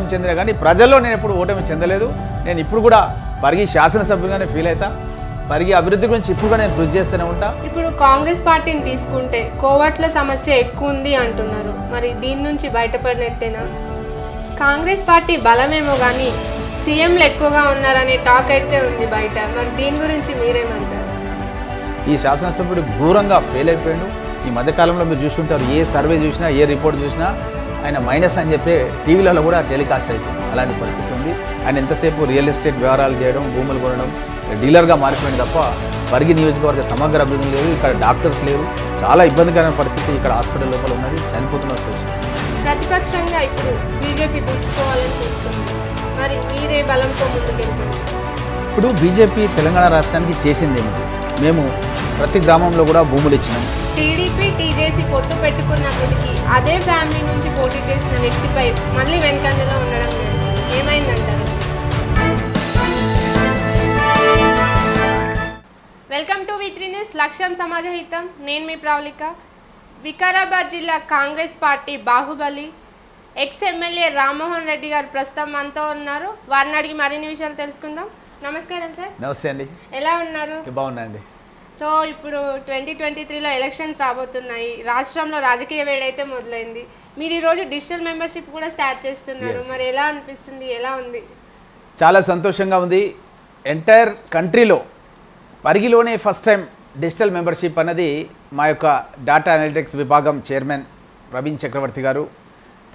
చెందిన కానీ ప్రజల్లో నేను ఎప్పుడు ఓటమి చెందలేదు. నేను ఇప్పుడు కూడా పరిగి శాసనసభ్యుగానే ఫీల్ అవుతా. పరిగి అభివృద్ధి గురించి ఇప్పుడు నేను కృషి చేస్తూనే ఉంటా. ఇప్పుడు కాంగ్రెస్ పార్టీని తీసుకుంటే కోవట్ల సమస్య ఎక్కువ ఉంది అంటున్నారు. మరి దీని నుంచి బయటపడినట్టేనా? కాంగ్రెస్ పార్టీ బలమేమో కానీ సీఎంలు ఎక్కువగా ఉన్నారనే టాక్ అయితే ఉంది బయట. మరి దీని గురించి మీరేమంటారు? ఈ శాసనసభ్యుడు ఘోరంగా ఫెయిల్ అయిపోయాడు. ఈ మధ్యకాలంలో మీరు చూసుకుంటారు, ఏ సర్వే చూసినా ఏ రిపోర్ట్ చూసినా ఆయన మైనస్ అని చెప్పి టీవీలలో కూడా టెలికాస్ట్ అవుతుంది. అలాంటి పరిస్థితి ఉంది. ఆయన ఎంతసేపు రియల్ ఎస్టేట్ వ్యవహారాలు చేయడం, భూములు కొనడం, డీలర్గా మారిపోయింది తప్ప పరిగి నియోజకవర్గ సమగ్ర అభివృద్ధి లేదు. ఇక్కడ డాక్టర్స్ లేరు. చాలా ఇబ్బందికరమైన పరిస్థితి ఇక్కడ హాస్పిటల్ లోపల ఉన్నది. చనిపోతున్నారు పేషెంట్స్. ప్రతిపక్షంగా ఇప్పుడు బీజేపీ దూసుకోవాలని చూస్తుంది. మరి మీరే బలంతో ముందుకెళ్తున్నారు. ఇప్పుడు బీజేపీ తెలంగాణ రాష్ట్రానికి చేసింది ఏమిటి? మేము ప్రతి గ్రామంలో కూడా భూములు ఇచ్చినాం. టీడీపీ టీజేసీ పొత్తు పెట్టుకున్నప్పటికీ అదే ఫ్యామిలీ నుంచి పోటీ చేసిన వ్యక్తిపై మళ్ళీ వెనుకంజలో ఉండడం లేదు. ఏమైందంటారు? Welcome to V3 news. లక్ష్యం సమాజ హితం. నేను మీ ప్రవళిక. వికారాబాద్ జిల్లా Congress party Baahubali ex MLA Rammohan Reddy garu ప్రస్తుతం మనతో ఉన్నారు. వారిని అడిగి మరిన్ని విషయాలు తెలుసుకుందాం. నమస్కారం సార్. నమస్తే అండి. ఎలా ఉన్నారు? బాగున్నాండి. సో ఇప్పుడు 2023లో ఎలక్షన్స్ రాబోతున్నాయి. రాష్ట్రంలో రాజకీయ వేడైతే మొదలైంది. మీరు ఈరోజు డిజిటల్ మెంబర్షిప్ కూడా స్టార్ట్ చేస్తున్నారు. మరి ఎలా అనిపిస్తుంది? ఎలా ఉంది? చాలా సంతోషంగా ఉంది. ఎంటైర్ కంట్రీలో పరిగిలోనే ఫస్ట్ టైం డిజిటల్ మెంబర్షిప్ అన్నది మా యొక్క డాటా అనలిటిక్స్ విభాగం చైర్మన్ ప్రవీణ్ చక్రవర్తి గారు,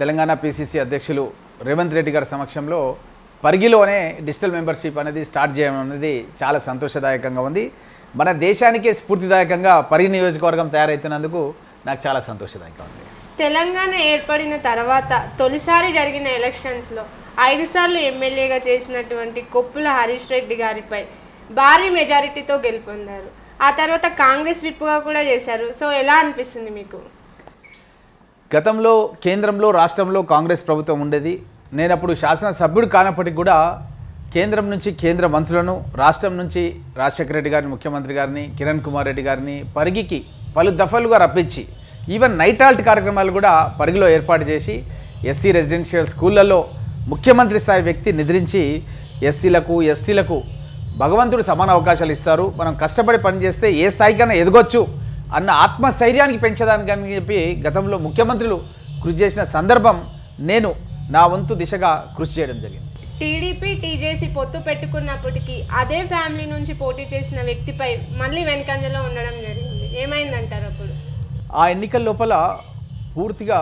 తెలంగాణ PCC అధ్యక్షులు రేవంత్ రెడ్డి గారి సమక్షంలో పరిగిలోనే డిజిటల్ మెంబర్షిప్ అనేది స్టార్ట్ చేయడం అనేది చాలా సంతోషదాయకంగా ఉంది. మన దేశానికే స్ఫూర్తిదాయకంగా పరిగి నియోజకవర్గం తయారవుతున్నందుకు నాకు చాలా సంతోషదాయకంగా ఉంది. తెలంగాణ ఏర్పడిన తర్వాత తొలిసారి జరిగిన ఎలక్షన్స్లో 5 సార్లు ఎమ్మెల్యేగా చేసినటువంటి కొప్పుల హరీష్ రెడ్డి గారిపై భారీ మెజారిటీతో గెలుపొందారు. ఆ తర్వాత కాంగ్రెస్ విప్పుగా కూడా చేశారు. సో ఎలా అనిపిస్తుంది మీకు? గతంలో కేంద్రంలో రాష్ట్రంలో కాంగ్రెస్ ప్రభుత్వం ఉండేది. నేను అప్పుడు శాసనసభ్యుడు కానప్పటికీ కూడా కేంద్రం నుంచి కేంద్ర మంత్రులను, రాష్ట్రం నుంచి రాజశేఖర రెడ్డి గారిని, ముఖ్యమంత్రి గారిని, కిరణ్ కుమార్ రెడ్డి గారిని పరిగికి పలు దఫలుగా రప్పించి ఈవెన్ నైట్ హాల్ట్ కార్యక్రమాలు కూడా పరిగిలో ఏర్పాటు చేసి ఎస్సీ రెసిడెన్షియల్ స్కూళ్ళల్లో ముఖ్యమంత్రి స్థాయి వ్యక్తి నిద్రించి ఎస్సీలకు ఎస్టీలకు భగవంతుడు సమాన అవకాశాలు ఇస్తారు, మనం కష్టపడి పనిచేస్తే ఏ స్థాయికైనా ఎదగొచ్చు అన్న ఆత్మస్థైర్యానికి పెంచడానికి అని చెప్పి గతంలో ముఖ్యమంత్రులు కృషి చేసిన సందర్భం నేను నా వంతు దిశగా కృషి చేయడం జరిగింది. టీడీపీ టీజేసీ పొత్తు పెట్టుకున్నప్పటికీ అదే ఫ్యామిలీ నుంచి పోటీ చేసిన వ్యక్తిపై మళ్ళీ వెనుకంజలో ఉండడం జరిగింది. ఏమైందంటారు అప్పుడు? ఆ ఎన్నికల లోపల పూర్తిగా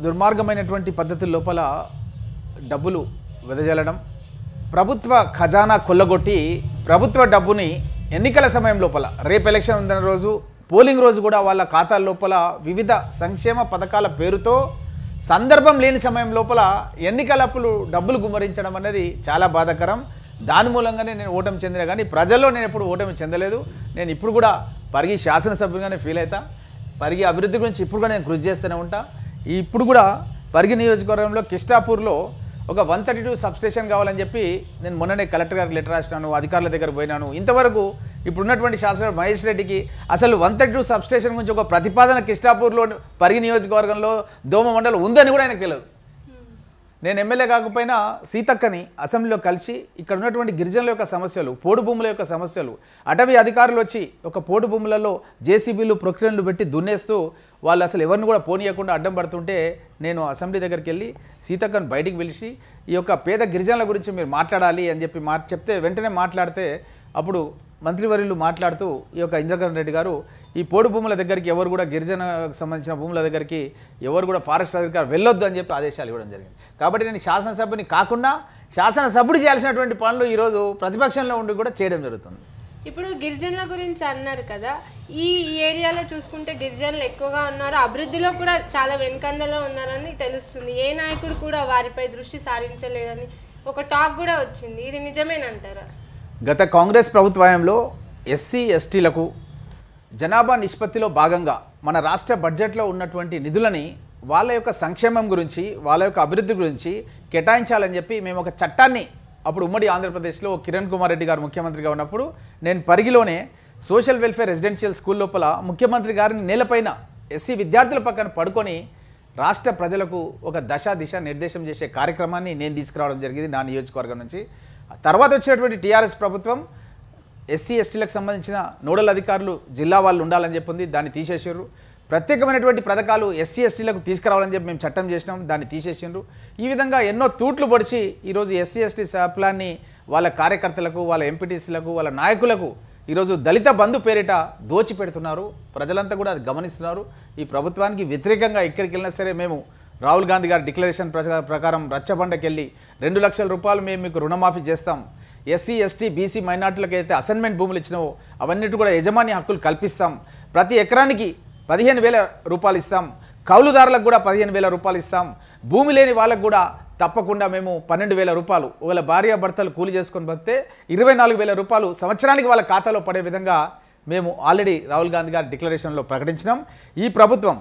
దుర్మార్గమైనటువంటి పద్ధతుల లోపల డబ్బులు వెదజల్లడం, ప్రభుత్వ ఖజానా కొల్లగొట్టి ప్రభుత్వ డబ్బుని ఎన్నికల సమయం లోపల రేపు ఎలక్షన్ ఉన్న రోజు పోలింగ్ రోజు కూడా వాళ్ళ ఖాతాల లోపల వివిధ సంక్షేమ పథకాల పేరుతో సందర్భం లేని సమయం లోపల ఎన్నికలప్పుడు డబ్బులు గుమ్మరించడం అనేది చాలా బాధాకరం. దాని మూలంగానే నేను ఓటమి చెందిన కానీ ప్రజల్లో నేను ఎప్పుడు ఓటమి చెందలేదు. నేను ఇప్పుడు కూడా పరిగి శాసనసభ్యుగానే ఫీల్ అవుతా. పరిగి అభివృద్ధి గురించి ఇప్పుడు కూడా నేను కృషి చేస్తూనే ఉంటా. ఇప్పుడు కూడా పరిగి నియోజకవర్గంలో కిష్టాపూర్లో ఒక 132 సబ్స్టేషన్ కావాలని చెప్పి నేను మొన్ననే కలెక్టర్ గారికి లెటర్ రాసినాను, అధికారుల దగ్గర పోయినాను. ఇంతవరకు ఇప్పుడున్నటువంటి శాసన మహేష్ రెడ్డికి అసలు 132 సబ్స్టేషన్ గురించి ఒక ప్రతిపాదన కిష్టాపూర్లో పరిగి నియోజకవర్గంలో దోమ మండలం ఉందని కూడా ఆయనకు తెలియదు. నేను ఎమ్మెల్యే కాకపోయినా సీతక్కని అసెంబ్లీలో కలిసి ఇక్కడ ఉన్నటువంటి గిరిజనుల యొక్క సమస్యలు, పోడు భూముల యొక్క సమస్యలు, అటవీ అధికారులు వచ్చి ఒక పోడు భూములలో జేసీబీలు ప్రొక్లైన్లు పెట్టి దున్నేస్తూ వాళ్ళు అసలు ఎవరిని కూడా పోనీయకుండా అడ్డం పడుతుంటే నేను అసెంబ్లీ దగ్గరికి వెళ్ళి సీతక్కను బయటికి పిలిచి ఈ యొక్క పేద గిరిజనుల గురించి మీరు మాట్లాడాలి అని చెప్పి చెప్తే వెంటనే మాట్లాడితే అప్పుడు మంత్రివర్యులు మాట్లాడుతూ ఈ యొక్క ఇంద్రకరణ్ రెడ్డి గారు ఈ పోడు భూముల దగ్గరికి ఎవరు కూడా గిరిజనకు సంబంధించిన భూముల దగ్గరికి ఎవరు కూడా ఫారెస్ట్ అధికారులు వెళ్ళొద్దు అని చెప్పి ఆదేశాలు ఇవ్వడం జరిగింది. కాబట్టి నేను శాసనసభ్యుని కాకుండా శాసనసభ్యుడు చేయాల్సినటువంటి పనులు ఈరోజు ప్రతిపక్షంలో ఉండి కూడా చేయడం జరుగుతుంది. ఇప్పుడు గిరిజనుల గురించి అన్నారు కదా, ఈ ఏరియాలో చూసుకుంటే గిరిజనులు ఎక్కువగా ఉన్నారు, అభివృద్ధిలో కూడా చాలా వెనుకందలో ఉన్నారని తెలుస్తుంది. ఏ నాయకుడు కూడా వారిపై దృష్టి సారించలేదని ఒక టాక్ కూడా వచ్చింది. ఇది నిజమేనంటారా? గత కాంగ్రెస్ ప్రభుత్వంలో ఎస్సీ ఎస్టీలకు జనాభా నిష్పత్తిలో భాగంగా మన రాష్ట్ర బడ్జెట్లో ఉన్నటువంటి నిధులని వాళ్ళ యొక్క సంక్షేమం గురించి, వాళ్ళ యొక్క అభివృద్ధి గురించి కేటాయించాలని చెప్పి మేము ఒక చట్టాన్ని అప్పుడు ఉమ్మడి ఆంధ్రప్రదేశ్లో కిరణ్ కుమార్ రెడ్డి గారు ముఖ్యమంత్రిగా ఉన్నప్పుడు నేను పరిగిలోనే సోషల్ వెల్ఫేర్ రెసిడెన్షియల్ స్కూల్ లోపల ముఖ్యమంత్రి గారిని నేలపైన ఎస్సీ విద్యార్థుల పక్కన పడుకొని రాష్ట్ర ప్రజలకు ఒక దిశ నిర్దేశం చేసే కార్యక్రమాన్ని నేను తీసుకురావడం జరిగింది నా నియోజకవర్గం నుంచి. తర్వాత వచ్చినటువంటి టీఆర్ఎస్ ప్రభుత్వం ఎస్సీ ఎస్టీలకు సంబంధించిన నోడల్ అధికారులు జిల్లా వాళ్ళు ఉండాలని చెప్పింది, దాన్ని తీసేసారు. ప్రత్యేకమైనటువంటి పథకాలు ఎస్సీ ఎస్టీలకు తీసుకురావాలని చెప్పి మేము చట్టం చేసినాం, దాన్ని తీసేసిండ్రు. ఈ విధంగా ఎన్నో తూట్లు పొడిచి ఈరోజు ఎస్సీ ఎస్టీ ప్లాన్ని వాళ్ళ కార్యకర్తలకు, వాళ్ళ ఎంపీటీసీలకు, వాళ్ళ నాయకులకు ఈరోజు దళిత బంధు పేరిట దోచిపెడుతున్నారు. ప్రజలంతా కూడా అది గమనిస్తున్నారు. ఈ ప్రభుత్వానికి వ్యతిరేకంగా ఎక్కడికి వెళ్ళినా సరే మేము రాహుల్ గాంధీ గారి డిక్లరేషన్ ప్రకారం రచ్చబండకి వెళ్ళి 2 లక్షల రూపాయలు మేము మీకు రుణమాఫీ చేస్తాం, ఎస్సీ ఎస్టీ బీసీ మైనార్టీలకు అయితే అసైన్మెంట్ భూములు ఇచ్చినావో అవన్నిటి కూడా యజమాని హక్కులు కల్పిస్తాం, ప్రతి ఎకరానికి 15,000 రూపాయలు ఇస్తాం, కౌలుదారులకు కూడా 15,000 రూపాయలు ఇస్తాం, భూమి లేని వాళ్ళకు కూడా తప్పకుండా మేము 12,000 రూపాయలు, ఒకవేళ భార్యాభర్తలు కూలి చేసుకొని బతితే 24,000 రూపాయలు సంవత్సరానికి వాళ్ళ ఖాతాలో పడే విధంగా మేము ఆల్రెడీ రాహుల్ గాంధీ గారి డిక్లరేషన్లో ప్రకటించినాం. ఈ ప్రభుత్వం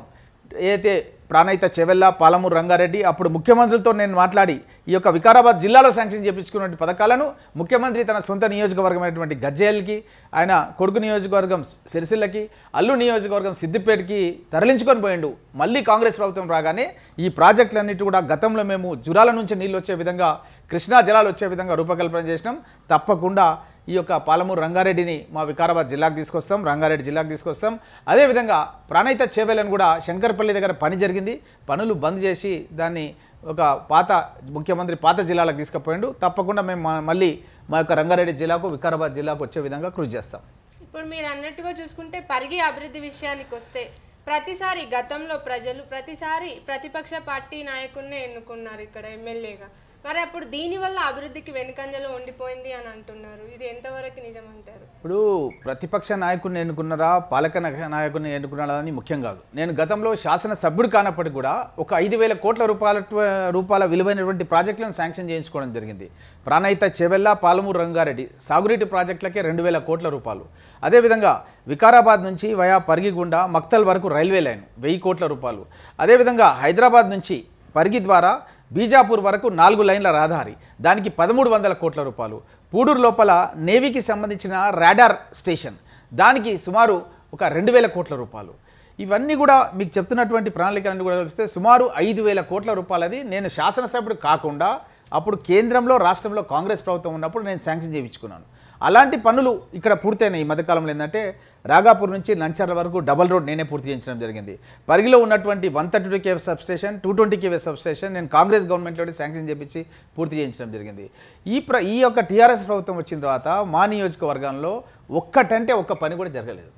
ఏదైతే ప్రాణహిత చెవెళ్ళ, పాలమూరు రంగారెడ్డి అప్పుడు ముఖ్యమంత్రులతో నేను మాట్లాడి ఈ యొక్క వికారాబాద్ జిల్లాలో శాంక్షన్ చేయించుకున్న పథకాలను ముఖ్యమంత్రి తన సొంత నియోజకవర్గమైనటువంటి గజ్జేల్కి, ఆయన కొడుకు నియోజకవర్గం సిరిసిల్లకి, అల్లు నియోజకవర్గం సిద్దిపేటకి తరలించుకొని పోయిండు. మళ్ళీ కాంగ్రెస్ ప్రభుత్వం రాగానే ఈ ప్రాజెక్టులన్నిటి కూడా గతంలో మేము జురాల నుంచి నీళ్ళు వచ్చే విధంగా, కృష్ణా జలాలు వచ్చే విధంగా రూపకల్పన చేసినాం. తప్పకుండా ఈ యొక్క పాలమూరు రంగారెడ్డిని మా వికారాబాద్ జిల్లాకు తీసుకొస్తాం, రంగారెడ్డి జిల్లాకు తీసుకొస్తాం. అదేవిధంగా ప్రాణహిత చేవేలను కూడా శంకర్పల్లి దగ్గర పని జరిగింది, పనులు బంద్ చేసి దాన్ని ఒక ముఖ్యమంత్రి పాత జిల్లాలకు తీసుకుపోయిండు. తప్పకుండా మేము మళ్ళీ మా యొక్క రంగారెడ్డి జిల్లాకు, వికారాబాద్ జిల్లాకు వచ్చే విధంగా కృషి చేస్తాం. ఇప్పుడు మీరు అన్నట్టుగా చూసుకుంటే పరిగి అభివృద్ధి విషయానికి వస్తే ప్రతిసారి గతంలో ప్రజలు ప్రతిసారి ప్రతిపక్ష పార్టీ నాయకుడినే ఎన్నుకున్నారు ఇక్కడ ఎమ్మెల్యేగా. మరి అప్పుడు దీనివల్ల అభివృద్ధికి వెనుకంజలో ఉండిపోయింది అని అంటున్నారు. ఇది ఎంతవరకు నిజం అంటారు? ఇప్పుడు ప్రతిపక్ష నాయకుడిని ఎన్నుకున్నారా, పాలక నాయకుడిని ఎన్నుకున్నారా అని ముఖ్యం కాదు. నేను గతంలో శాసనసభ్యుడు కానప్పటికీ కూడా ఒక 5,000 కోట్ల రూపాయల విలువైనటువంటి ప్రాజెక్టులను శాంక్షన్ చేయించుకోవడం జరిగింది. ప్రాణహిత చెవెళ్ళ, పాలమూరు రంగారెడ్డి సాగునీటి ప్రాజెక్టులకే 2,000 కోట్ల రూపాయలు. అదేవిధంగా వికారాబాద్ నుంచి వయా పరిగిగుండ మక్తల్ వరకు రైల్వే లైన్ 1,000 కోట్ల రూపాయలు. అదేవిధంగా హైదరాబాద్ నుంచి పరిగి ద్వారా బీజాపూర్ వరకు 4 లైన్ల రహదారి, దానికి 1,300 కోట్ల రూపాయలు. పూడూరు లోపల నేవీకి సంబంధించిన రాడార్ స్టేషన్, దానికి సుమారు ఒక 2,000 కోట్ల రూపాయలు. ఇవన్నీ కూడా మీకు చెప్తున్నటువంటి ప్రణాళికలన్నీ కూడా చూస్తే సుమారు 5,000 కోట్ల రూపాయలది నేను శాసనసభ్యుడు కాకుండా అప్పుడు కేంద్రంలో రాష్ట్రంలో కాంగ్రెస్ ప్రభుత్వం ఉన్నప్పుడు నేను శాంక్షన్ చేయించుకున్నాను. అలాంటి పనులు ఇక్కడ పూర్తయినాయి. ఈ మధ్యకాలంలో ఏంటంటే రాగాపూర్ నుంచి నంచర్ల వరకు డబల్ రోడ్ నేనే పూర్తి చేయించడం జరిగింది. పరిగిలో ఉన్నటువంటి 132 kV సబ్స్టేషన్, 220 kV సబ్స్టేషన్ నేను కాంగ్రెస్ గవర్నమెంట్లో శాంక్షన్ చేయించి పూర్తి చేయించడం జరిగింది. ఈ యొక్క టీఆర్ఎస్ ప్రభుత్వం వచ్చిన తర్వాత మా నియోజకవర్గంలో ఒక్కటంటే ఒక్క పని కూడా జరగలేదు.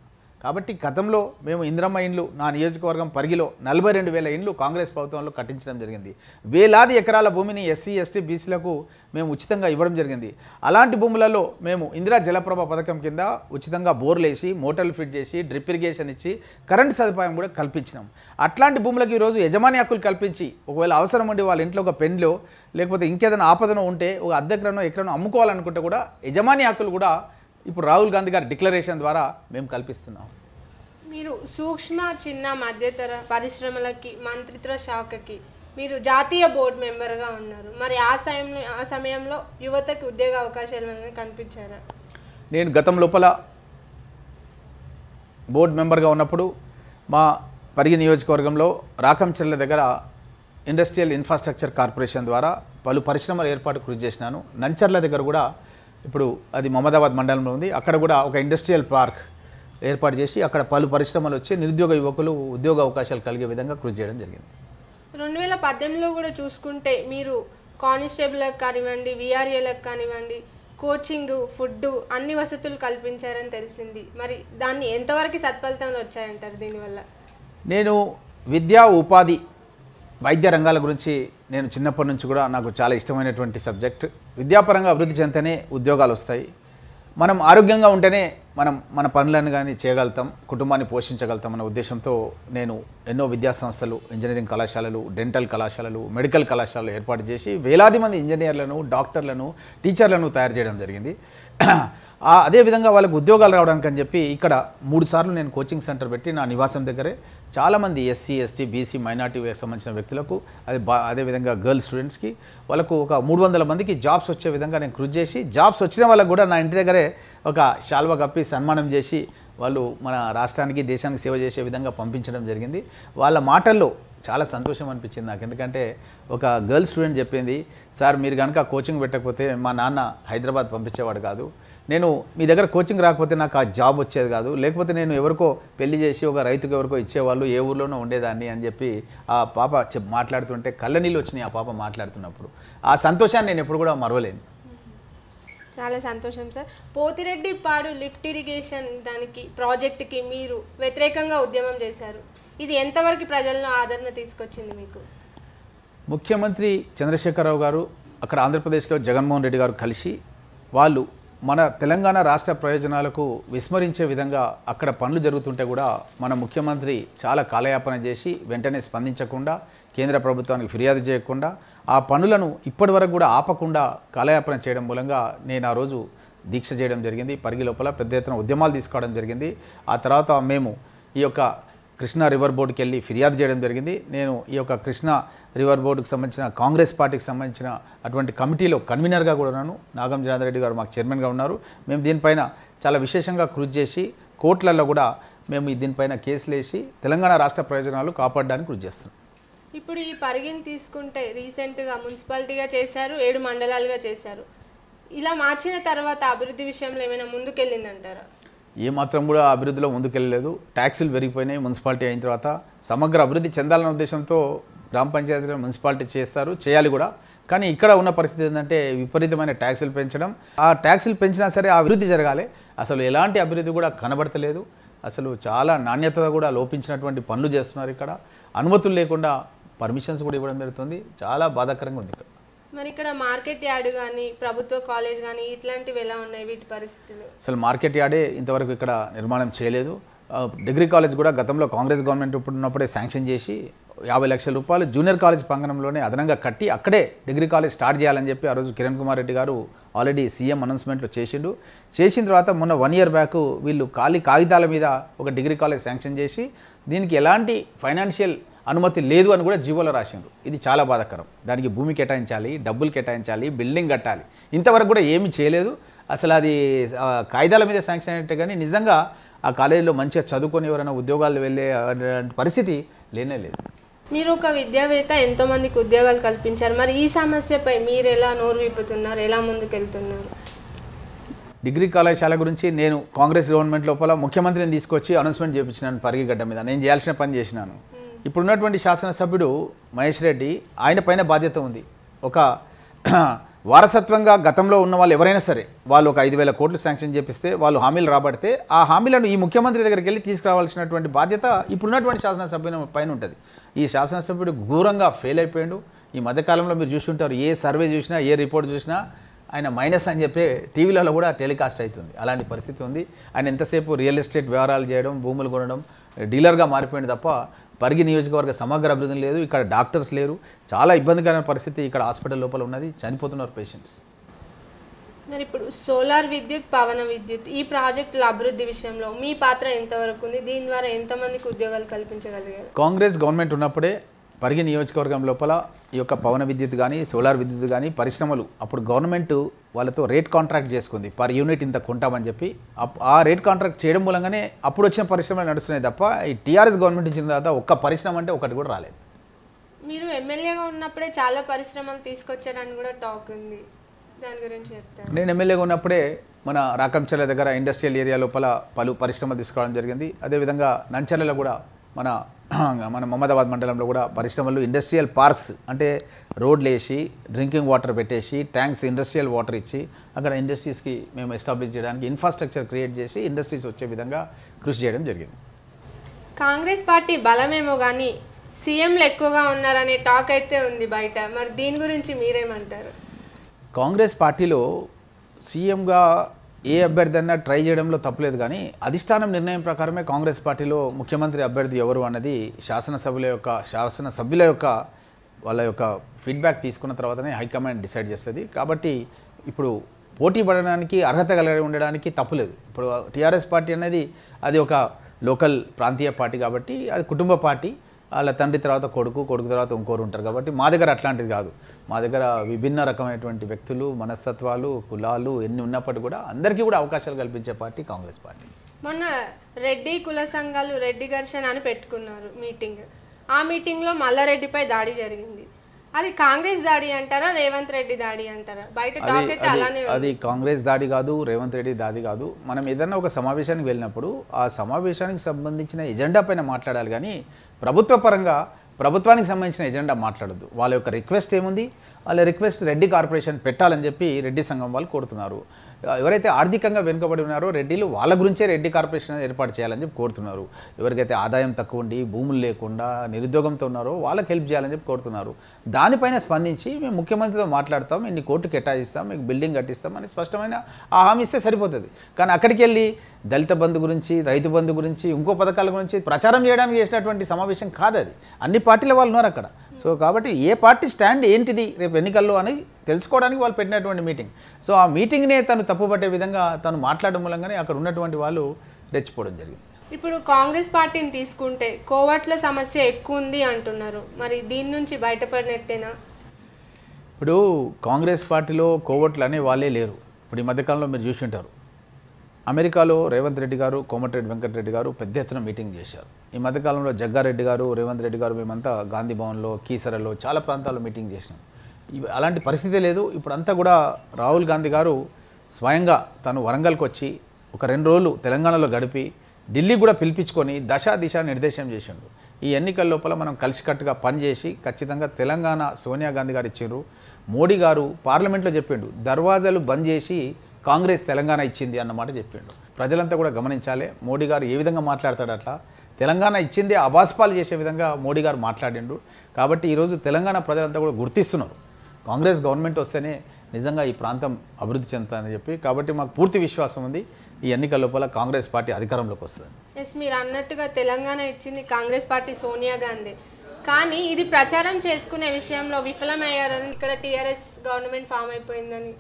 కాబట్టి గతంలో మేము ఇంద్రమ్మ ఇండ్లు నా నియోజకవర్గం పరిగిలో 42,000 ఇండ్లు కాంగ్రెస్ ప్రభుత్వంలో కట్టించడం జరిగింది. వేలాది ఎకరాల భూమిని ఎస్సీ ఎస్టీ బీసీలకు మేము ఉచితంగా ఇవ్వడం జరిగింది. అలాంటి భూములలో మేము ఇందిరా జలప్రభ పథకం కింద ఉచితంగా బోర్లు వేసి, మోటార్లు ఫిట్ చేసి, డ్రిప్ ఇరిగేషన్ ఇచ్చి, కరెంటు సదుపాయం కూడా కల్పించినాం. అట్లాంటి భూములకు ఈరోజు యజమాని హక్కులు కల్పించి ఒకవేళ అవసరం ఉండి వాళ్ళ ఇంట్లో ఒక పెండ్లో లేకపోతే ఇంకేదైనా ఆపదనో ఉంటే ఒక అద్దెకరనో ఎక్కడనో అమ్ముకోవాలనుకుంటే కూడా యజమాని హక్కులు కూడా ఇప్పుడు రాహుల్ గాంధీ గారి డిక్లరేషన్ ద్వారా మేము కల్పిస్తున్నాం. మీరు సూక్ష్మ చిన్న మధ్యతర పరిశ్రమలకి మంత్రిత్వ శాఖకి మీరు జాతీయ బోర్డు మెంబర్గా ఉన్నారు. మరి ఆ సమయంలో యువతకి ఉద్యోగ అవకాశాలు కనిపించారా? నేను గతం లోపల బోర్డు మెంబర్గా ఉన్నప్పుడు మా పరిగి నియోజకవర్గంలో రాకంచెర్ల దగ్గర ఇండస్ట్రియల్ ఇన్ఫ్రాస్ట్రక్చర్ కార్పొరేషన్ ద్వారా పలు పరిశ్రమల ఏర్పాటు కృషి చేసినాను. నంచర్ల దగ్గర కూడా ఇప్పుడు అది మమదాబాద్ మండలంలో ఉంది, అక్కడ కూడా ఒక ఇండస్ట్రియల్ పార్క్ ఏర్పాటు చేసి అక్కడ పలు పరిశ్రమలు వచ్చి నిరుద్యోగ యువకులు ఉద్యోగ అవకాశాలు కలిగే విధంగా కృషి చేయడం జరిగింది. 2018లో కూడా చూసుకుంటే మీరు కానిస్టేబుల్కి కానివ్వండి, విఆర్ఏలకు కానివ్వండి కోచింగ్, ఫుడ్ అన్ని వసతులు కల్పించారని తెలిసింది. మరి దాన్ని ఎంతవరకు సత్ఫలితాలు వచ్చాయంటారు దీనివల్ల? నేను విద్యా, ఉపాధి, వైద్య రంగాల గురించి నేను చిన్నప్పటి నుంచి కూడా నాకు చాలా ఇష్టమైనటువంటి సబ్జెక్ట్. విద్యాపరంగా అభివృద్ధి చెందితేనే ఉద్యోగాలు వస్తాయి. మనం ఆరోగ్యంగా ఉంటేనే మనం మన పనులను కానీ చేయగలుగుతాం, కుటుంబాన్ని పోషించగలుగుతాం అన్న ఉద్దేశంతో నేను ఎన్నో విద్యా సంస్థలు, ఇంజనీరింగ్ కళాశాలలు, డెంటల్ కళాశాలలు, మెడికల్ కళాశాలలు ఏర్పాటు చేసి వేలాది మంది ఇంజనీర్లను, డాక్టర్లను, టీచర్లను తయారు చేయడం జరిగింది. అదేవిధంగా వాళ్ళకు ఉద్యోగాలు రావడానికి అని చెప్పి ఇక్కడ 3 సార్లు నేను కోచింగ్ సెంటర్ పెట్టి నా నివాసం దగ్గరే చాలామంది ఎస్సీ ఎస్టీ బీసీ మైనార్టీకి సంబంధించిన వ్యక్తులకు అదేవిధంగా గర్ల్ స్టూడెంట్స్కి వాళ్ళకు ఒక 300 మందికి జాబ్స్ వచ్చే విధంగా నేను కృషి చేసి, జాబ్స్ వచ్చిన వాళ్ళకు కూడా నా ఇంటి దగ్గరే ఒక శాల్వా కప్పి సన్మానం చేసి వాళ్ళు మన రాష్ట్రానికి, దేశానికి సేవ చేసే విధంగా పంపించడం జరిగింది. వాళ్ళ మాటల్లో చాలా సంతోషం అనిపించింది నాకు. ఎందుకంటే ఒక గర్ల్ స్టూడెంట్ చెప్పింది, సార్ మీరు కనుక కోచింగ్ పెట్టకపోతే మా నాన్న హైదరాబాద్ పంపించేవాడు కాదు, నేను మీ దగ్గర కోచింగ్ రాకపోతే నాకు ఆ జాబ్ వచ్చేది కాదు, లేకపోతే నేను ఎవరికో పెళ్లి చేసి ఒక రైతుకు ఎవరికో ఇచ్చేవాళ్ళు, ఏ ఊర్లోనో ఉండేదాన్ని అని చెప్పి ఆ పాప మాట్లాడుతుంటే కళ్ళ నీళ్ళు వచ్చినాయి ఆ పాప మాట్లాడుతున్నప్పుడు. ఆ సంతోషాన్ని నేను ఎప్పుడు కూడా మరవలేను. చాలా సంతోషం సార్. పోతిరెడ్డిపాడు లిఫ్ట్ ఇరిగేషన్ దానికి ప్రాజెక్టుకి మీరు వ్యతిరేకంగా ఉద్యమం చేశారు. ఇది ఎంతవరకు ప్రజల్లో ఆదరణ తీసుకొచ్చింది మీకు? ముఖ్యమంత్రి చంద్రశేఖరరావు గారు అక్కడ ఆంధ్రప్రదేశ్లో జగన్మోహన్ రెడ్డి గారు కలిసి వాళ్ళు మన తెలంగాణ రాష్ట్ర ప్రయోజనాలకు విస్మరించే విధంగా అక్కడ పనులు జరుగుతుంటే కూడా మన ముఖ్యమంత్రి చాలా కాలయాపన చేసి వెంటనే స్పందించకుండా, కేంద్ర ప్రభుత్వానికి ఫిర్యాదు చేయకుండా, ఆ పనులను ఇప్పటి వరకు కూడా ఆపకుండా కాలయాపన చేయడం మూలంగా నేను ఆ రోజు దీక్ష చేయడం జరిగింది. పరిగి లోపల పెద్ద ఎత్తున ఉద్యమాలు తీసుకోవడం జరిగింది. ఆ తర్వాత మేము ఈ యొక్క కృష్ణా రివర్ బోర్డుకి వెళ్ళి ఫిర్యాదు చేయడం జరిగింది. నేను ఈ యొక్క కృష్ణా రివర్ బోర్డుకి సంబంధించిన కాంగ్రెస్ పార్టీకి సంబంధించిన అటువంటి కమిటీలో కన్వీనర్గా కూడా ఉన్నాను. నాగం జనార్దన్ రెడ్డి గారు మాకు చైర్మన్గా ఉన్నారు. మేము దీనిపైన చాలా విశేషంగా కృషి చేసి కోర్టులలో కూడా మేము దీనిపైన కేసులు వేసి తెలంగాణ రాష్ట్ర ప్రయోజనాలు కాపాడడానికి కృషి చేస్తున్నాం. ఇప్పుడు ఈ పరిగిని తీసుకుంటే రీసెంట్గా మున్సిపాలిటీగా చేశారు, 7 మండలాలుగా చేశారు. ఇలా మార్చిన తర్వాత అభివృద్ధి విషయంలో ఏమైనా ముందుకెళ్ళిందంటారా? ఏమాత్రం కూడా అభివృద్ధిలో ముందుకెళ్ళలేదు. ట్యాక్సులు పెరిగిపోయినాయి. మున్సిపాలిటీ అయిన తర్వాత సమగ్ర అభివృద్ధి చెందాలనే ఉద్దేశంతో గ్రామ పంచాయతీలో మున్సిపాలిటీ చేస్తారు, చేయాలి కూడా. కానీ ఇక్కడ ఉన్న పరిస్థితి ఏంటంటే విపరీతమైన ట్యాక్సులు పెంచడం. ఆ ట్యాక్సులు పెంచినా సరే ఆ అభివృద్ధి జరగాలి, అసలు ఎలాంటి అభివృద్ధి కూడా కనబడతలేదు. అసలు చాలా నాణ్యత కూడా లోపించినటువంటి పనులు చేస్తున్నారు. ఇక్కడ అనుమతులు లేకుండా పర్మిషన్స్ కూడా ఇవ్వడం జరుగుతుంది. చాలా బాధాకరంగా ఉంది ఇక్కడ. మరి ఇక్కడ మార్కెట్ యార్డ్ కానీ ప్రభుత్వ కాలేజ్ కానీ ఇట్లాంటివి ఎలా ఉన్నాయి వీటి పరిస్థితులు? అసలు మార్కెట్ యార్డే ఇంతవరకు ఇక్కడ నిర్మాణం చేయలేదు. డిగ్రీ కాలేజ్ కూడా గతంలో కాంగ్రెస్ గవర్నమెంట్ ఉన్నప్పుడే శాంక్షన్ చేసి 50 లక్షల రూపాయలు జూనియర్ కాలేజ్ ప్రాంగణంలోనే అదనంగా కట్టి అక్కడే డిగ్రీ కాలేజ్ స్టార్ట్ చేయాలని చెప్పి ఆ రోజు కిరణ్ కుమార్ రెడ్డి గారు ఆల్రెడీ సీఎం అనౌన్స్మెంట్లో చేసిండు. చేసిన తర్వాత మొన్న 1 ఇయర్ బ్యాక్ వీళ్ళు ఖాళీ కాగితాల మీద ఒక డిగ్రీ కాలేజ్ శాంక్షన్ చేసి దీనికి ఎలాంటి ఫైనాన్షియల్ అనుమతి లేదు అని కూడా జీవోలో రాసిండ్రు. ఇది చాలా బాధాకరం. దానికి భూమి కేటాయించాలి, డబ్బులు కేటాయించాలి, బిల్డింగ్ కట్టాలి, ఇంతవరకు కూడా ఏమీ చేయలేదు. అసలు అది కాగితాల మీద శాంక్షన్ అయితే కానీ నిజంగా ఆ కాలేజీలో మంచిగా చదువుకొని ఎవరైనా ఉద్యోగాలు వెళ్ళే పరిస్థితి లేనే లేదు. మీరు ఒక విద్యావేత్త, ఎంతో మందికి ఉద్యోగాలు కల్పించారు. మరి ఈ సమస్యపై మీరు ఎలా నోరు విప్పుతున్నారు, ఎలా ముందుకెళ్తున్నారు? డిగ్రీ కళాశాల గురించి నేను కాంగ్రెస్ గవర్నమెంట్ లోపల ముఖ్యమంత్రిని తీసుకొచ్చి అనౌన్స్మెంట్ చేయించినాను. పరిగిగడ్డ మీద నేను చేయాల్సిన పని చేసినాను. ఇప్పుడున్నటువంటి శాసనసభ్యుడు మహేష్ రెడ్డి, ఆయన పైన బాధ్యత ఉంది. ఒక వారసత్వంగా గతంలో ఉన్న వాళ్ళు ఎవరైనా సరే వాళ్ళు ఒక 5,000 కోట్లు శాంక్షన్ చేపిస్తే వాళ్ళు హామీలు రాబడితే ఆ హామీలను ఈ ముఖ్యమంత్రి దగ్గరికి వెళ్ళి తీసుకురావాల్సినటువంటి బాధ్యత ఇప్పుడున్నటువంటి శాసనసభ్యుని పైన ఉంటుంది. ఈ శాసనసభ్యుడు ఘోరంగా ఫెయిల్ అయిపోయాడు. ఈ మధ్యకాలంలో మీరు చూస్తుంటారు, ఏ సర్వే చూసినా ఏ రిపోర్ట్ చూసినా ఆయన మైనస్ అని చెప్పి టీవీలలో కూడా టెలికాస్ట్ అవుతుంది. అలాంటి పరిస్థితి ఉంది. ఆయన ఎంతసేపు రియల్ ఎస్టేట్ వ్యవహారాలు చేయడం, భూములు కొనడం, డీలర్గా మారిపోయింది తప్ప పరిగి నియోజకవర్గ సమగ్ర అభివృద్ధి లేదు. ఇక్కడ డాక్టర్స్ లేరు. చాలా ఇబ్బందికరమైన పరిస్థితి ఇక్కడ హాస్పిటల్ లోపల ఉన్నది. చనిపోతున్నారు పేషెంట్స్. మరి ఇప్పుడు సోలార్ విద్యుత్, పవన విద్యుత్ ఈ ప్రాజెక్టుల అభివృద్ధి విషయంలో మీ పాత్ర ఎంతవరకు ఉంది? దీని ద్వారా ఎంతమందికి ఉద్యోగాలు కల్పించగలిగారు? కాంగ్రెస్ గవర్నమెంట్ ఉన్నప్పుడే పరిగి నియోజకవర్గం లోపల ఈ యొక్క పవన విద్యుత్ కానీ సోలార్ విద్యుత్ కానీ పరిశ్రమలు అప్పుడు గవర్నమెంట్ వాళ్ళతో రేట్ కాంట్రాక్ట్ చేసుకుంది. పర్ యూనిట్ ఇంత కొంటామని చెప్పి ఆ రేట్ కాంట్రాక్ట్ చేయడం మూలంగానే అప్పుడు వచ్చిన పరిశ్రమలు నడుస్తున్నాయి తప్ప ఈ టీఆర్ఎస్ గవర్నమెంట్ ఇచ్చిన తర్వాత ఒక్క పరిశ్రమ అంటే ఒకటి కూడా రాలేదు. మీరు ఎమ్మెల్యేగా ఉన్నప్పుడే చాలా పరిశ్రమలు తీసుకొచ్చారని కూడా టాక్ ఉంది, దాని గురించి చెప్తారు? నేను ఎమ్మెల్యేగా ఉన్నప్పుడే మన రాకంచర్ల దగ్గర ఇండస్ట్రియల్ ఏరియా లోపల పలు పరిశ్రమలు తీసుకురావడం జరిగింది. అదేవిధంగా నంచర్లలో కూడా మన మహమ్మదాబాద్ మండలంలో కూడా పరిశ్రమలు, ఇండస్ట్రియల్ పార్క్స్ అంటే రోడ్లు వేసి డ్రింకింగ్ వాటర్ పెట్టేసి ట్యాంక్స్ ఇండస్ట్రియల్ వాటర్ ఇచ్చి అక్కడ ఇండస్ట్రీస్కి మేము ఎస్టాబ్లిష్ చేయడానికి ఇన్ఫ్రాస్ట్రక్చర్ క్రియేట్ చేసి ఇండస్ట్రీస్ వచ్చే విధంగా కృషి చేయడం జరిగింది. కాంగ్రెస్ పార్టీ బలమేమో కానీ సీఎంలు ఎక్కువగా ఉన్నారనే టాక్ అయితే ఉంది బయట, మరి దీని గురించి మీరేమంటారు? కాంగ్రెస్ పార్టీలో సీఎంగా ఏ అభ్యర్థి అన్నా ట్రై చేయడంలో తప్పలేదు, కానీ అధిష్టానం నిర్ణయం ప్రకారమే కాంగ్రెస్ పార్టీలో ముఖ్యమంత్రి అభ్యర్థి ఎవరు అన్నది శాసనసభ్యుల యొక్క వాళ్ళ యొక్క ఫీడ్బ్యాక్ తీసుకున్న తర్వాతనే హైకమాండ్ డిసైడ్ చేస్తుంది. కాబట్టి ఇప్పుడు పోటీ పడడానికి అర్హత కలిగి ఉండడానికి తప్పులేదు. ఇప్పుడు టీఆర్ఎస్ పార్టీ అనేది అది ఒక లోకల్ ప్రాంతీయ పార్టీ కాబట్టి అది కుటుంబ పార్టీ. వాళ్ళ తండ్రి తర్వాత కొడుకు, కొడుకు తర్వాత ఇంకోరు ఉంటారు కాబట్టి మా దగ్గర అట్లాంటిది కాదు. మా దగ్గర విభిన్న రకమైనటువంటి వ్యక్తులు, మనస్తత్వాలు, కులాలు ఎన్ని ఉన్నప్పటికీ కూడా అందరికీ కూడా అవకాశాలు కల్పించే పార్టీ కాంగ్రెస్ పార్టీ. మొన్న రెడ్డి కుల సంఘాలు రెడ్డి ఘర్షణ అని పెట్టుకున్నారు మీటింగ్. ఆ మీటింగ్లో మల్లారెడ్డిపై దాడి జరిగింది. అది కాంగ్రెస్ దాడి అంటారా, రేవంత్ రెడ్డి దాడి అంటారా? బయట టాక్ అయితే అలానే అది కాంగ్రెస్ దాడి కాదు, రేవంత్ రెడ్డి దాడి కాదు. మనం ఏదన్నా ఒక సమావేశానికి వెళ్ళినప్పుడు ఆ సమావేశానికి సంబంధించిన ఎజెండా పైన మాట్లాడాలి, కానీ ప్రభుత్వ పరంగా ప్రభుత్వానికి సంబంధించిన ఎజెండా మాట్లాడద్దు. వాళ్ళ యొక్క రిక్వెస్ట్ ఏముంది? వాళ్ళ రిక్వెస్ట్ రెడ్డి కార్పొరేషన్ పెట్టాలని చెప్పి రెడ్డి సంఘం వాళ్ళు కోరుతున్నారు. ఎవరైతే ఆర్థికంగా వెనుకబడి ఉన్నారో రెడ్డిలు, వాళ్ళ గురించే రెడ్డి కార్పొరేషన్ ఏర్పాటు చేయాలని చెప్పి కోరుతున్నారు. ఎవరికైతే ఆదాయం తక్కువ ఉండి భూములు లేకుండా నిరుద్యోగంతో ఉన్నారో వాళ్ళకి హెల్ప్ చేయాలని చెప్పి కోరుతున్నారు. దానిపైన స్పందించి మేము ముఖ్యమంత్రితో మాట్లాడతాం, ఇన్ని కోట్లు కేటాయిస్తాం, మీకు బిల్డింగ్ కట్టిస్తాం అని స్పష్టమైన ఆ హామీ ఇస్తే సరిపోతుంది. కానీ అక్కడికి వెళ్ళి దళిత బంధు గురించి, రైతు బంధు గురించి, ఇంకో పథకాల గురించి ప్రచారం చేయడానికి చేసినటువంటి సమావేశం కాదు అది. అన్ని పార్టీల వాళ్ళు ఉన్నారు అక్కడ. సో కాబట్టి ఏ పార్టీ స్టాండ్ ఏంటిది రేపు ఎన్నికల్లో అని తెలుసుకోవడానికి వాళ్ళు పెట్టినటువంటి మీటింగ్. సో ఆ మీటింగ్నే తను తప్పుపట్టే విధంగా తను మాట్లాడడం మూలంగానే అక్కడ ఉన్నటువంటి వాళ్ళు రెచ్చిపోవడం జరిగింది. ఇప్పుడు కాంగ్రెస్ పార్టీని తీసుకుంటే కోవట్ల సమస్య ఎక్కువ ఉంది అంటున్నారు, మరి దీని నుంచి బయటపడినట్టేనా? ఇప్పుడు కాంగ్రెస్ పార్టీలో కోవట్లు అనే వాళ్ళే లేరు. ఇప్పుడు ఈ మధ్యకాలంలో మీరు చూసి ఉంటారు, అమెరికాలో రేవంత్ రెడ్డి గారు, కోమటిరెడ్డి వెంకటరెడ్డి గారు పెద్ద ఎత్తున మీటింగ్ చేశారు. ఈ మధ్యకాలంలో జగ్గారెడ్డి గారు, రేవంత్ రెడ్డి గారు మేమంతా గాంధీ భవన్లో, కీసరలో చాలా ప్రాంతాల్లో మీటింగ్ చేసినాం. అలాంటి పరిస్థితే లేదు. ఇప్పుడు అంతా కూడా రాహుల్ గాంధీ గారు స్వయంగా తను వరంగల్కి వచ్చి ఒక 2 రోజులు తెలంగాణలో గడిపి ఢిల్లీ కూడా పిలిపించుకొని దిశ నిర్దేశం చేసిండు. ఈ ఎన్నికల లోపల మనం కలిసికట్టుగా పనిచేసి ఖచ్చితంగా తెలంగాణ సోనియా గాంధీ గారు ఇచ్చిండ్రు. మోడీ గారు పార్లమెంట్లో చెప్పిండు, దర్వాజాలు బంద్ చేసి కాంగ్రెస్ తెలంగాణ ఇచ్చింది అన్నమాట చెప్పిండు. ప్రజలంతా కూడా గమనించాలి, మోడీ గారు ఏ విధంగా మాట్లాడతాడు. అట్లా తెలంగాణ ఇచ్చింది అబాస్పాలు చేసే విధంగా మోడీ గారు మాట్లాడిండు. కాబట్టి ఈరోజు తెలంగాణ ప్రజలంతా కూడా గుర్తిస్తున్నారు, కాంగ్రెస్ గవర్నమెంట్ వస్తేనే నిజంగా ఈ ప్రాంతం అభివృద్ధి చెందుతుందని చెప్పి. కాబట్టి మాకు పూర్తి విశ్వాసం ఉంది ఈ ఎన్నికల లోపల కాంగ్రెస్ పార్టీ అధికారంలోకి వస్తుంది. ఎస్, మీరు అన్నట్టుగా తెలంగాణ ఇచ్చింది కాంగ్రెస్ పార్టీ, సోనియా గాంధీ. కానీ ఇది ప్రచారం చేసుకునే విషయంలో విఫలమయ్యారని, ఇక్కడ టీఆర్ఎస్ గవర్నమెంట్ ఫామ్ అయిపోయిందని,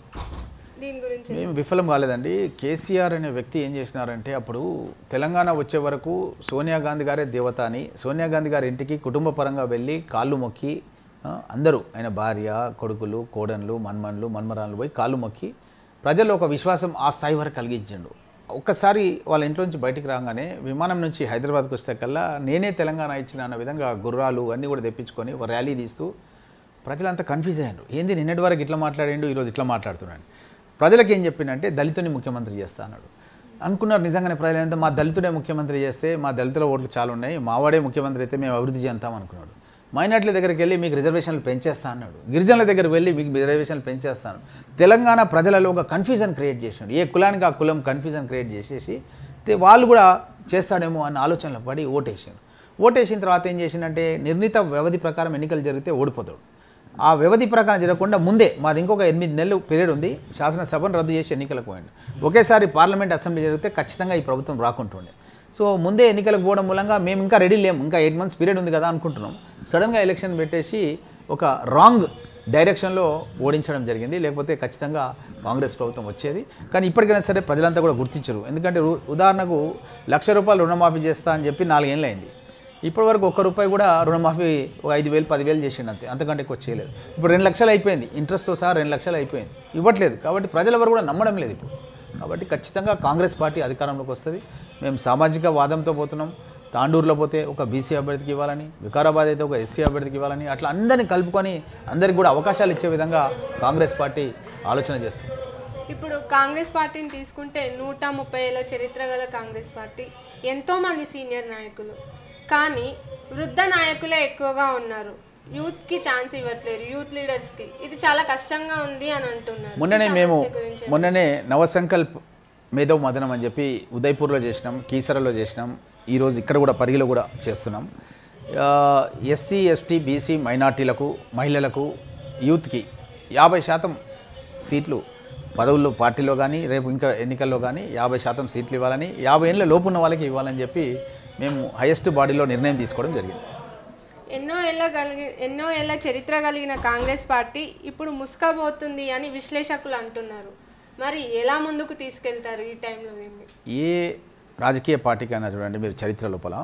దీని గురించి మేము విఫలం కాలేదండి. కేసీఆర్ అనే వ్యక్తి ఏం చేసినారంటే అప్పుడు తెలంగాణ వచ్చే వరకు సోనియా గాంధీ గారే దేవత అని, సోనియా గాంధీ గారి ఇంటికి కుటుంబ పరంగా వెళ్ళి కాళ్ళు మొక్కి అందరూ ఆయన భార్య, కొడుకులు, కోడన్లు, మన్మరాన్లు పోయి కాళ్ళు మొక్కి ప్రజల్లో ఒక విశ్వాసం ఆ స్థాయి వరకు కలిగించిండు. ఒక్కసారి వాళ్ళ ఇంట్లో నుంచి బయటికి రాగానే విమానం నుంచి హైదరాబాద్కి వస్తే కల్లా నేనే తెలంగాణ ఇచ్చిన అన్న విధంగా గుర్రాలు అన్నీ కూడా తెప్పించుకొని ఒక ర్యాలీ తీస్తూ ప్రజలంతా కన్ఫ్యూజ్ అయ్యారు. ఏంది నిన్నటి వరకు ఇట్లా మాట్లాడిండు, ఈరోజు ఇట్లా మాట్లాడుతున్నాడు. ప్రజలకు ఏం చెప్పిండంటే దళితుని ముఖ్యమంత్రి చేస్తా అన్నాడు. అనుకున్నారు నిజంగానే ప్రజలంతా మా దళితుడే ముఖ్యమంత్రి చేస్తే మా దళితుల ఓట్లు చాలా ఉన్నాయి, మావాడే ముఖ్యమంత్రి అయితే మేము అభివృద్ధి చేద్దాం అనుకున్నాడు. మైనార్టీల దగ్గరికి వెళ్ళి మీకు రిజర్వేషన్లు పెంచేస్తా అన్నాడు. గిరిజనుల దగ్గరికి వెళ్ళి మీకు రిజర్వేషన్లు పెంచేస్తాను. తెలంగాణ ప్రజలలో ఒక కన్ఫ్యూజన్ క్రియేట్ చేసినాడు. ఏ కులానికి ఆ కులం కన్ఫ్యూజన్ క్రియేట్ చేసేసి వాళ్ళు కూడా చేస్తాడేమో అన్న ఆలోచనలో పడి ఓటేసాడు. ఓటేసిన తర్వాత ఏం చేసిందంటే నిర్ణీత వ్యవధి ప్రకారం ఎన్నికలు జరిగితే ఓడిపోతాడు. ఆ వ్యవధి ప్రకారం జరగకుండా ముందే మాది ఇంకొక 8 నెలలు పీరియడ్ ఉంది, శాసనసభను రద్దు చేసి ఎన్నికలకు పోయిండు. ఒకేసారి పార్లమెంట్ అసెంబ్లీ జరిగితే ఖచ్చితంగా ఈ ప్రభుత్వం రాకుంటుండే. సో ముందే ఎన్నికలకు పోవడం మూలంగా మేము ఇంకా రెడీ లేము, ఇంకా 8 months పీరియడ్ ఉంది కదా అనుకుంటున్నాం. సడన్గా ఎలక్షన్ పెట్టేసి ఒక రాంగ్ డైరెక్షన్లో ఓడించడం జరిగింది. లేకపోతే ఖచ్చితంగా కాంగ్రెస్ ప్రభుత్వం వచ్చేది. కానీ ఇప్పటికైనా సరే ప్రజలంతా కూడా గుర్తించరు. ఎందుకంటే ఉదాహరణకు ₹1,00,000 రుణమాఫీ చేస్తా అని చెప్పి 4 ఏళ్ళు అయింది. ఇప్పటివరకు ₹1 కూడా రుణమాఫీ 5,000 10,000 చేసిండు అంతే, అంతకంటే ఎక్కువ చేయలేదు. ఇప్పుడు 2 లక్షలు అయిపోయింది, ఇంట్రెస్ట్తో సహా 2 లక్షలు అయిపోయింది, ఇవ్వట్లేదు. కాబట్టి ప్రజల వరకు కూడా నమ్మడం లేదు ఇప్పుడు. కాబట్టి ఖచ్చితంగా కాంగ్రెస్ పార్టీ అధికారంలోకి వస్తుంది. మేము సామాజిక వాదంతో పోతున్నాం. తాండూరులో పోతే ఒక బీసీ అభ్యర్థికి ఇవ్వాలని, వికారాబాద్ అయితే ఒక ఎస్సీ అభ్యర్థికి ఇవ్వాలని, అట్లా అందరినీ కలుపుకొని అందరికి కూడా అవకాశాలు ఇచ్చే విధంగా కాంగ్రెస్ పార్టీ ఆలోచన చేస్తుంది. ఇప్పుడు కాంగ్రెస్ పార్టీని తీసుకుంటే 130 ఏళ్ల చరిత్ర గల కాంగ్రెస్ పార్టీ, ఎంతోమంది సీనియర్ నాయకులు, కానీ వృద్ధ నాయకులే ఎక్కువగా ఉన్నారు. యూత్కి ఛాన్స్ ఇవ్వట్లేరు, యూత్ లీడర్స్కి. ఇది చాలా కష్టంగా ఉంది అని అంటున్నారు. మొన్ననే నవసంకల్ప్ మేధవ్ మదనం అని చెప్పి ఉదయ్పూర్లో చేసినాం, కీసరలో చేసినాం, ఈరోజు ఇక్కడ కూడా పరిగిలో కూడా చేస్తున్నాం. ఎస్సీ ఎస్టీ బీసీ మైనార్టీలకు, మహిళలకు, యూత్కి 50% సీట్లు పదవుల్లో పార్టీలో కానీ రేపు ఇంకా ఎన్నికల్లో కానీ 50% సీట్లు ఇవ్వాలని, 50 ఏళ్ళ లోపు ఉన్న వాళ్ళకి ఇవ్వాలని చెప్పి మేము హైయెస్ట్ బాడీలో నిర్ణయం తీసుకోవడం జరిగింది. ఎన్నో ఏళ్ల చరిత్ర కలిగిన కాంగ్రెస్ పార్టీ ఇప్పుడు ముసుకబోతుంది అని విశ్లేషకులు అంటున్నారు. మరి ఎలా ముందుకు తీసుకెళ్తారు ఈ టైంలో? ఏ రాజకీయ పార్టీకైనా చూడండి, మీరు చరిత్ర లోపల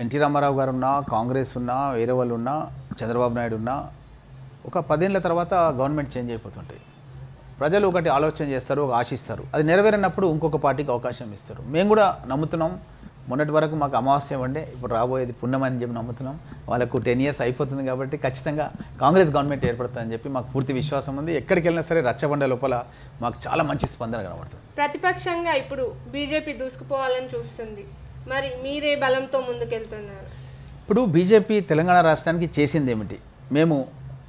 ఎన్టీ రామారావు గారు ఉన్నా, కాంగ్రెస్ ఉన్నా, వేరే వాళ్ళు ఉన్నా, చంద్రబాబు నాయుడు ఉన్నా, ఒక 10 ఏళ్ల తర్వాత గవర్నమెంట్ చేంజ్ అయిపోతుంటాయి. ప్రజలు ఒకటి ఆలోచన చేస్తారు, ఒక ఆశిస్తారు, అది నెరవేరినప్పుడు ఇంకొక పార్టీకి అవకాశం ఇస్తారు. మేము కూడా నమ్ముతున్నాం మొన్నటి వరకు మాకు అమావాస్య ఉండే, ఇప్పుడు రాబోయేది పుణ్యం అని చెప్పి నమ్ముతున్నాం. వాళ్ళకు 10 years అయిపోతుంది కాబట్టి ఖచ్చితంగా కాంగ్రెస్ గవర్నమెంట్ ఏర్పడుతుందని చెప్పి మాకు పూర్తి విశ్వాసం ఉంది. ఎక్కడికి వెళ్ళినా సరే రచ్చబండ లోపల మాకు చాలా మంచి స్పందన కనబడుతుంది. ప్రతిపక్షంగా ఇప్పుడు బీజేపీ దూసుకుపోవాలని చూస్తుంది, మరి మీరే బలంతో ముందుకెళ్తున్నారు? ఇప్పుడు బీజేపీ తెలంగాణ రాష్ట్రానికి చేసింది ఏమిటి? మేము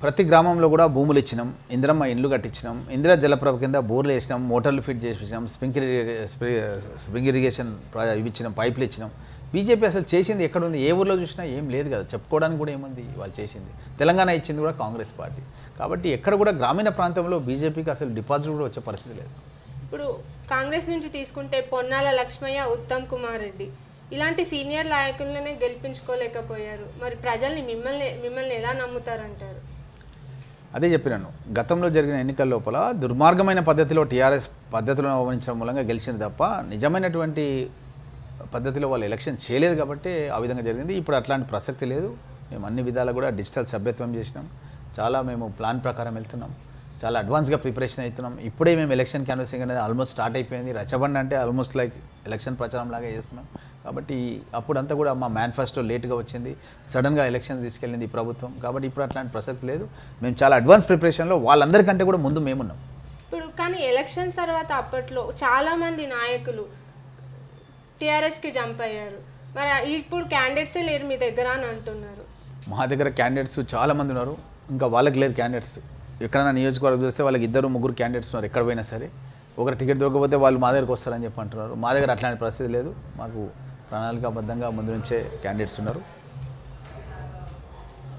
ప్రతి గ్రామంలో కూడా భూములు ఇచ్చినాం, ఇందిరమ్మ ఇండ్లు కట్టించినాం, ఇందిరా జలప్రభ కింద బోర్లు వేసినాం, మోటార్లు ఫిట్ చేసినాం, స్ప్రింగ్ ఇరిగేషన్ ఇవి ఇచ్చినాం, పైపులు ఇచ్చినాం. బీజేపీ అసలు చేసింది ఎక్కడుంది? ఏ ఊర్లో చూసినా ఏం లేదు కదా, చెప్పుకోవడానికి కూడా ఏముంది వాళ్ళు చేసింది. తెలంగాణ ఇచ్చింది కూడా కాంగ్రెస్ పార్టీ. కాబట్టి ఎక్కడ కూడా గ్రామీణ ప్రాంతంలో బీజేపీకి అసలు డిపాజిట్ కూడా వచ్చే పరిస్థితి లేదు. ఇప్పుడు కాంగ్రెస్ నుంచి తీసుకుంటే పొన్నాల లక్ష్మయ్య, ఉత్తమ్ కుమార్ రెడ్డి ఇలాంటి సీనియర్ నాయకులనే గెలిపించుకోలేకపోయారు. మరి ప్రజల్ని మిమ్మల్ని ఎలా నమ్ముతారంటారు? అదే చెప్పినాను, గతంలో జరిగిన ఎన్నికల లోపల దుర్మార్గమైన పద్ధతిలో టీఆర్ఎస్ పద్ధతులను అవమానించడం మూలంగా గెలిచింది తప్ప నిజమైనటువంటి పద్ధతిలో వాళ్ళు ఎలక్షన్ చేయలేదు కాబట్టి ఆ విధంగా జరిగింది. ఇప్పుడు అట్లాంటి ప్రసక్తి లేదు. మేము అన్ని విధాలు కూడా డిజిటల్ సభ్యత్వం చేసినాం, చాలా మేము ప్లాన్ ప్రకారం వెళ్తున్నాం, చాలా అడ్వాన్స్గా ప్రిపరేషన్ అవుతున్నాం. ఇప్పుడే మేము ఎలక్షన్ క్యాన్వసింగ్ అనేది ఆల్మోస్ట్ స్టార్ట్ అయిపోయింది. రచ్చబండ అంటే ఆల్మోస్ట్ లైక్ ఎలక్షన్ ప్రచారం లాగా చేస్తున్నాం. కాబట్టి అప్పుడంతా కూడా మా మేనిఫెస్టో లేట్గా వచ్చింది, సడన్గా ఎలక్షన్ తీసుకెళ్ళింది ఈ ప్రభుత్వం. కాబట్టి ఇప్పుడు అట్లాంటి ప్రసక్తి లేదు. మేము చాలా అడ్వాన్స్ ప్రిపరేషన్లో వాళ్ళందరికంటే కూడా ముందు మేమున్నాం. ఇప్పుడు కానీ ఎలక్షన్స్ తర్వాత అప్పట్లో చాలామంది నాయకులు టీఆర్ఎస్కి జంప్ అయ్యారు. మరి ఇప్పుడు క్యాండిడేట్సే లేరు మీ దగ్గర అని అంటున్నారు. మా దగ్గర క్యాండిడేట్స్ చాలామంది ఉన్నారు, ఇంకా వాళ్ళకి లేరు క్యాండిడేట్స్. ఎక్కడైనా నియోజకవర్గం చూస్తే వాళ్ళకి 2-3 క్యాండిడేట్స్ ఉన్నారు. ఎక్కడ పోయినా సరే ఒకరు టికెట్ దొరకకపోతే వాళ్ళు మా దగ్గరకు వస్తారని చెప్పి అంటున్నారు. మా దగ్గర అట్లాంటి పరిస్థితి లేదు. మాకు ప్రణాళికాబద్ధంగా ముందు నుంచే క్యాండిడేట్స్ ఉన్నారు.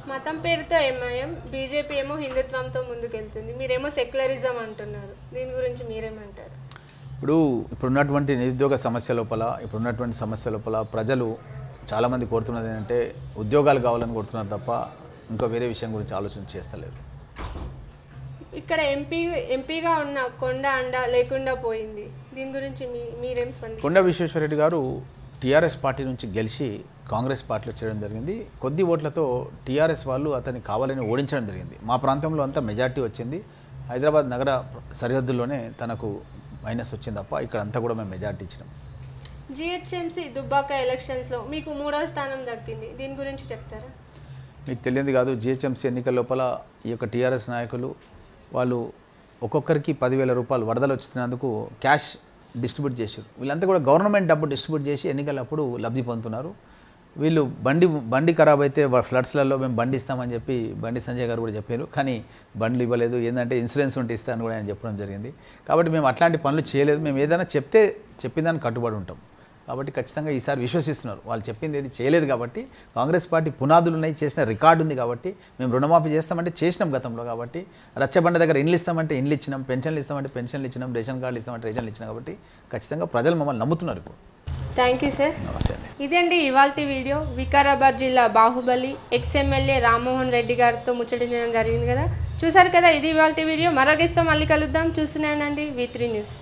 మతం పేరుతో ఎంఐఎం, బీజేపీ ఏమో హిందుత్వంతో ముందుకెళ్తుంది, మీరేమో సెక్యులరిజం అంటున్నారు. దీని గురించి మీరేమంటారు? ఇప్పుడున్నటువంటి నిరుద్యోగ సమస్య లోపల ప్రజలు చాలామంది కోరుతున్నది ఏంటంటే ఉద్యోగాలు కావాలని కోరుతున్నారు తప్ప ఇంకో వేరే విషయం గురించి ఆలోచన చేస్తలేరు. ఇక్కడ ఎంపీగా ఉన్న కొండ అండ లేకుండా పోయింది, దీని గురించి మీరేం స్పందిస్తారు? కొండ విశ్వేశ్వరరెడ్డి గారు టీఆర్ఎస్ పార్టీ నుంచి గెలిచి కాంగ్రెస్ పార్టీలో చేయడం జరిగింది. కొద్ది ఓట్లతో టీఆర్ఎస్ వాళ్ళు అతన్ని కావాలని ఓడించడం జరిగింది. మా ప్రాంతంలో అంతా మెజార్టీ వచ్చింది. హైదరాబాద్ నగర సరిహద్దుల్లోనే తనకు మైనస్ వచ్చింది తప్ప ఇక్కడ అంతా కూడా మేము మెజార్టీ ఇచ్చినాం. జిహెచ్ఎంసీ దుబ్బాక ఎలక్షన్స్లో మీకు 3వ స్థానం దక్కింది, దీని గురించి చెప్తారా? మీకు తెలియంది కాదు, జిహెచ్ఎంసీ ఎన్నికల లోపల ఈ యొక్క టీఆర్ఎస్ నాయకులు వాళ్ళు ఒక్కొక్కరికి 10,000 రూపాయలు వరదలు వచ్చినందుకు క్యాష్ డిస్ట్రిబ్యూట్ చేశారు. వీళ్ళంతా కూడా గవర్నమెంట్ డబ్బు డిస్ట్రిబ్యూట్ చేసి ఎన్నికలప్పుడు లబ్ధి పొందుతున్నారు. వీళ్ళు బండి ఖరాబ్ అయితే ఫ్లడ్స్లలో మేము బండి ఇస్తామని చెప్పి బండి సంజయ్ గారు కూడా చెప్పారు. కానీ బండ్లు ఇవ్వలేదు. ఏంటంటే ఇన్సూరెన్స్ ఉంటే ఇస్తాను కూడా ఆయన చెప్పడం జరిగింది. కాబట్టి మేము అట్లాంటి పనులు చేయలేదు. మేము ఏదైనా చెప్తే చెప్పిన దానికి కట్టుబడి ఉంటాం. కాబట్టి ఖచ్చితంగా ఈసారి విశ్వసిస్తున్నారు. వాళ్ళు చెప్పింది ఏది చేయలేదు కాబట్టి కాంగ్రెస్ పార్టీ పునాదులు ఉన్నాయి, చేసిన రికార్డు ఉంది కాబట్టి మేము రుణమాఫీ చేస్తామంటే చేసినాం గతంలో. కాబట్టి రచ్చబండ దగ్గర ఇండ్లు ఇస్తామంటే ఇండ్లు ఇచ్చినాం, పెన్షన్లు ఇస్తామంటే పెన్షన్లు ఇచ్చినాం, రేషన్ కార్డులు ఇస్తామంటే రేషన్లు ఇచ్చినాం. కాబట్టి ఖచ్చితంగా ప్రజలు మమ్మల్ని నమ్ముతున్నారు ఇప్పుడు. Thank you sir. నమస్తే అండి. ఇదండి ఇవాల్టి వీడియో. వికారాబాద్ జిల్లా బాహుబలి ఎక్స్ఎమ్మెల్యే రామ్మోహన్ రెడ్డి గారితో ముచ్చటించడం జరిగింది కదా, చూసారు కదా. ఇది ఇవాల్టి వీడియో. మరో గెస్ట్తో మళ్ళీ కలుద్దాం. చూస్తూనే ఉండండి V3 న్యూస్.